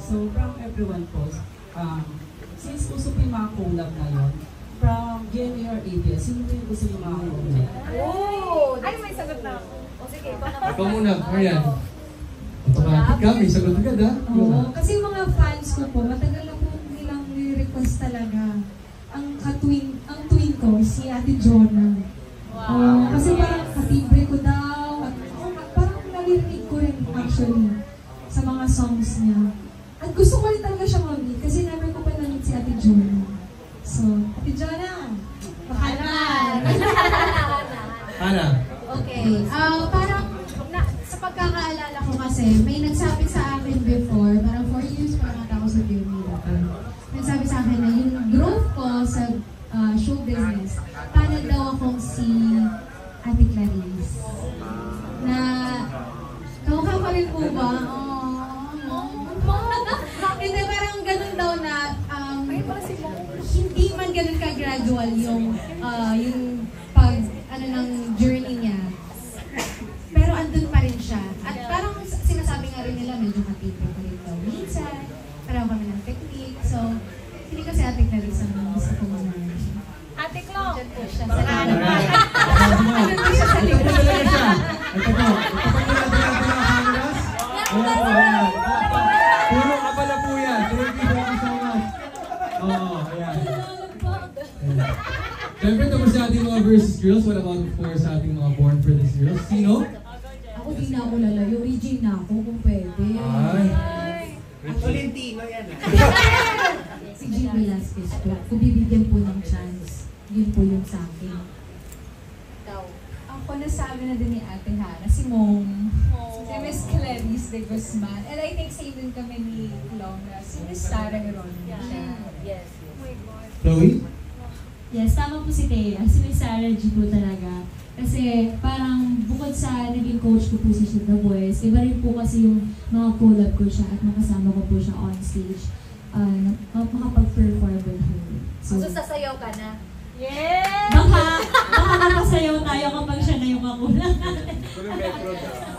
So from everyone po, since uso po yung mga collab ngayon, from GMA or ABS, sino po yung gusto yung mga collab? Oh! Ay, may sagot na ako. O sige, ikaw naman. Ikaw muna, Marian. Automatic ka, may sagot agad ha? Oo, kasi yung mga fans ko po, matagal na po nilang request talaga. Ang twin ko, si Ate Jonah. Wow. Kasi parang katibre ko daw. At parang nalirinig ko rin actually sa mga songs niya. At gusto ko rin talaga siya mag-meet kasi never ko pa na-meet si Ate Jonah. So, Ate Jonah, baka naman. Ana. Okay. Parang sa pagkakaalala ko kasi, may nagsabi sa akin before, parang 4 years pa lang ako sa Pionera. Nagsabi sa akin na yung growth ko sa show business, para daw akong si Ate Clarice. Na, kamukha pa rin po ba? Hindi, parang ganun daw na, hindi man ganun ka-gradual yung pag, ng journey niya. Pero andun pa rin siya. At parang sinasabi nga rin nila, medyo matipid pa rin daw minsan. Parang kami ng technique. So, hindi kasi Ate Clarice ang gusto ko mangyari. Ate Klo! Diyan po siya. Ito talaga siya. Ito po. Puro ka pala po yan. Thank you so much. Oo, ayan. Siyempre, tapos sa ating mga versus girls, what about before sa ating mga born for this girls? Sino? Ako di na ako lalayo. Regine na ako kung pwede. Ay. Tolentino yan Si Jean Velasquez po. Kung bibigyan po ng chance, yun po yung sa akin. Ako nasabi na din ni Ate Hana, si Mom, si Miss Clarice de Guzman, and I think same din kami ni Longa, si Miss Sarah Geronimo. Yes. Oh my God. Chloe? Yes, tama po si Thea. Si Miss Sarah G po talaga. Kasi parang bukod sa naging coach ko po siya sa The Voice, iba rin po kasi yung mga collab ko siya at makasama ko po siya on stage. Makapag-perform with her. So, sasayaw ka na? Yes! Baka makasayaw tayo kapag siya na yung kakulang natin.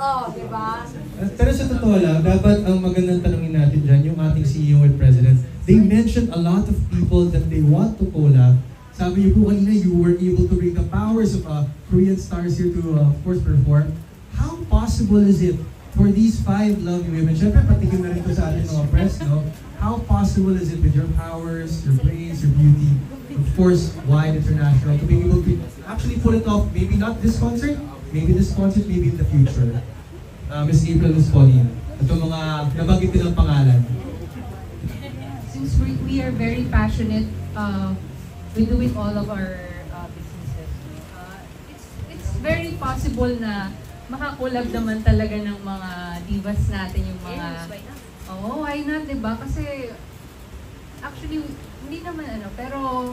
Oh, di ba? Pero sa totoo lang, dapat ang magandang tanongin natin dyan, yung ating CEO and President, they mentioned a lot of people that they want to collab. Sabi niyo po kanina, you were able to bring the powers of Korean stars here to, of course, perform. How possible is it for these 5 lovely women? Siyempre, patikin na rin ito sa ating mga press, no? How possible is it with your powers, your brains, your beauty, of course, wide international, to be able to actually pull it off, maybe not this concert, maybe in the future? Ms. April, Ms. Pauline, ito mga nabanggit nilang pangalan. Since we are very passionate with doing all of our businesses, it's very possible na makakulab naman talaga ng mga divas natin, yung mga... Oo, why not, diba? Kasi, actually, hindi naman pero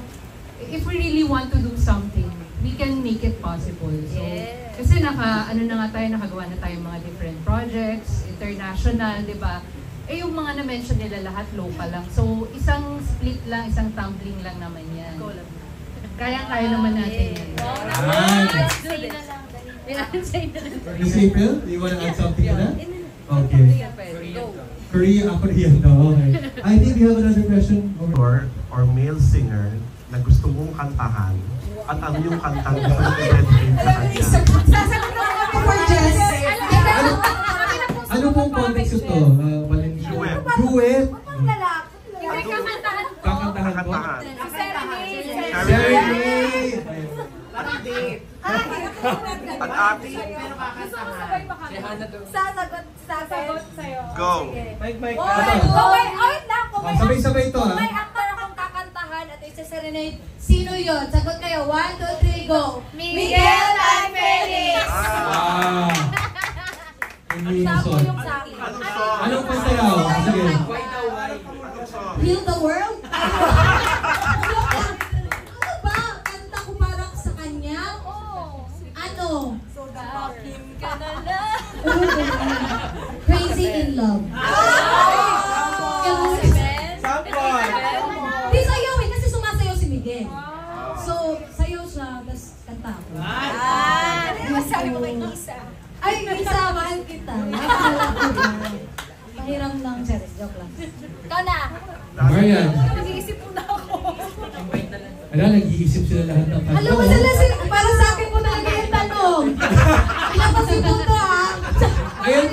if we really want to do something, we can make it possible. So, kasi nakagawa na tayo mga different projects, international, diba? Yung mga na-mention nila lahat, local lang. So, isang split lang, isang tumbling lang naman yan. Kaya naman natin yan. Ms. April, do you want to add something to that? Okay. Korean daw, okay. I think we have another question. Or male singer na gusto mong kantahan at ang yung kantang gusto mong i-dedicate sa kanya. Sasagot na kami for Jess. Ano pong context ito? Duet. Duet? Hindi Kakantahan po? Serenade! Parang date. At ate. Sasagot sa'yo. Go. Wait lang. Sabay-sabay ito ha. Kung may actor akong kakantahan at isa-serenade, sino yun? Sagot kayo. 1, 2, 3, go! Miguel Tan Felix! Wow! Sabo yung sa akin. Anong song? Anong pasayaw? Sige. Anong song? Heal the world? Ano ba? Kanta ko parang sa kanya? Ano? Akin ka na lang. Crazy in Love. Di sayawin kasi sumasayaw si Miguel. So, sayaw siya, tapos kanta ko. Masabi ko kay Isa. Ay, Isa, mahal kita. Mahiram lang siya. Joke lang. Ikaw na. Marian. Mag-iisip muna ako. Ala, nag-iisip sila lahat ng tanong. Alam mo, para sa akin po talaga yung tanong. Ilang pa segundo ah. Ayan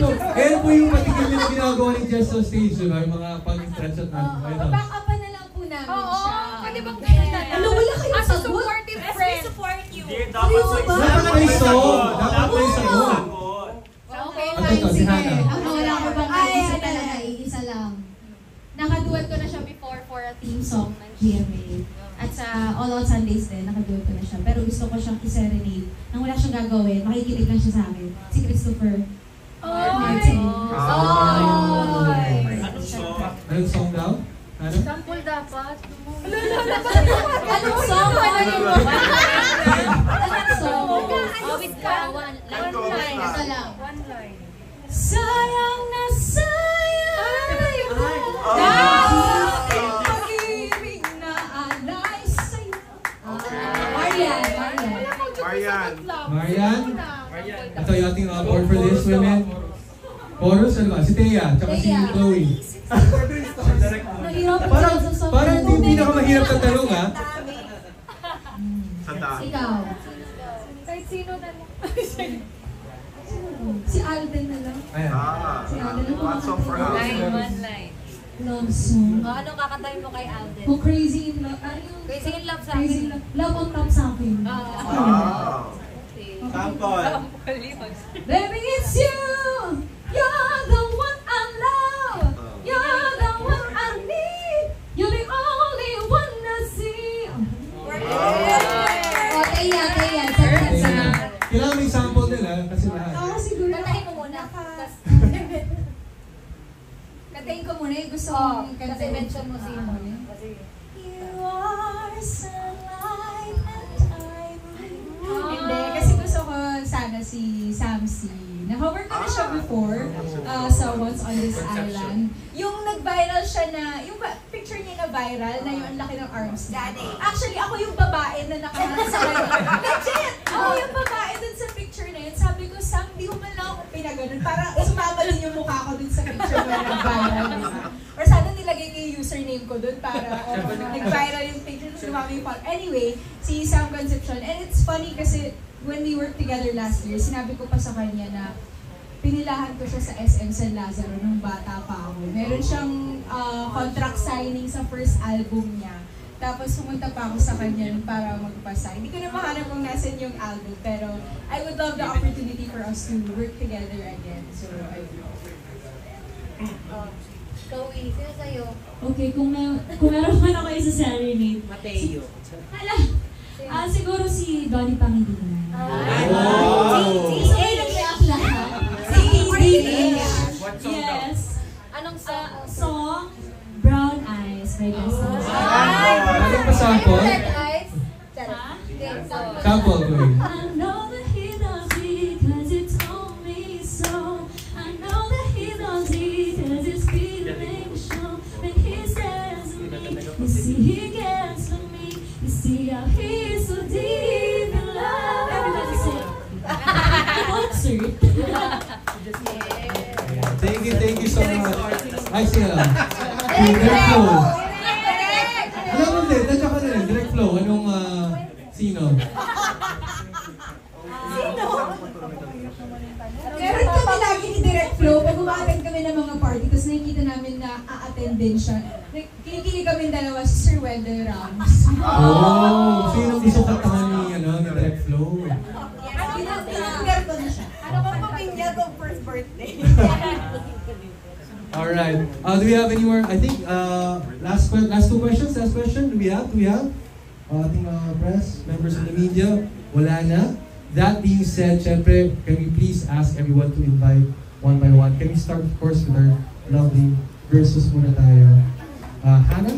po yung patigil na ginagawa ni Jess sa stage, diba? Yung mga pang-stretch at ano. Back up na lang po namin Oo, siya. pwede bang ganun na lang? Ano, wala kayong As a sagot? supportive friend. We support you. Dapat may sagot. Dapat may sagot. Okay, Ito, fine. si Sige. Hannah. Ako wala ko bang Ay, isa ay, talaga, ay. isa lang. Nakaduet ko na siya before for a theme song ng GMA. At sa All Out Sundays din, nakaduet ko na siya. Pero gusto ko siyang i-serenade. Nang wala siyang gagawin, makikinig lang siya sa akin. Si Christopher Martin. Anong song daw? Ano? Sample dapat. Anong song? Anong song? Awit ka. One line. Ito lang. One line. Sayang na sayang pag-ibig na alay sa'yo. Marian. Ito yung ating board for this women. Chorus, ano ba? Si Thea, tsaka si Thea. Chloe. Mahirap Parang hindi pinakamahirap na tanong, ha? Sa dami. Ikaw. Kahit sino na lang. Si Alden na lang. Ayan. Si Alden na One song for lang. Alden. One line. Love song. Anong kakantahin mo kay Alden? Oh, Crazy in Love. Ano yung Crazy in Love sa Crazy in akin. Love. Love on top sa akin. Sample. Baby, it's you. You're the one I love. You're the one I need. You're the only one I see. Oh, Thea. Kailangan may sample nila kasi lahat. Ako siguro. Kantahin mo muna. Kantahin ko muna. Gusto Oo, kong kasi kantahin. mention mo sino. Kasi You are sunlight and I'm Hindi, kasi gusto ko sana si Samsi. Na-cover ko na siya before sa Once on This Island. Yung nag-viral siya na, yung picture niya na viral na yung ang laki ng arms niya. Actually, ako yung babae na nakaharap sa kanya. Legit! Ako yung babae dun sa picture na yun. Sabi ko, Sam, di ko man lang ako pinaganon. Para sumama din yung mukha ko dun sa picture na nag-viral. Or sana nilagay ko yung username ko dun para nag-viral yung picture. Sumama yung follow. Anyway, si Sam Concepcion. And it's funny kasi when we worked together last year, sinabi ko pa sa kanya na pinilahan ko siya sa SM San Lazaro nung bata pa ako. Meron siyang contract signing sa first album niya. Tapos pumunta pa ako sa kanya para magpasa. Hindi ko na mahanap kung nasan yung album, pero I would love the opportunity for us to work together again. So, I Chloe, sino sa'yo? Okay, kung meron man ako isa serenade. Mateo. Siguro si Donnie Pangilinan. Yes. Anong song? Song, Brown Eyes by Destiny. Ano pa sample? Red Eyes? Ha? Sample, Chloe. I know that he loves me cause he told me so. I know that he loves me cause his feeling show. When he says to me, you see he cares for me. You see how he is so deep in love. Everybody say, concert. Thank you so much. Ay, siya lang. Direct flow. Alam mo din, nandiyan ka na rin. Direct flow. Anong, sino? Meron kami lagi ni Direct Flow. Pag umattend kami ng mga party, tapos nakikita namin na a-attend din siya. Kinikilig kami dalawa, si Sir Wendell Rams. Oh, sino gusto kantahan ni Direct Flow? Pinag-garto na siya. Ano bang pamilya ko first birthday? All right. Do we have any more? I think last two questions. Last question. Do we have? Ating press, members of the media, wala na. That being said, syempre, can we please ask everyone to invite one by one? Can we start, of course, with our lovely versus muna tayo. Hannah?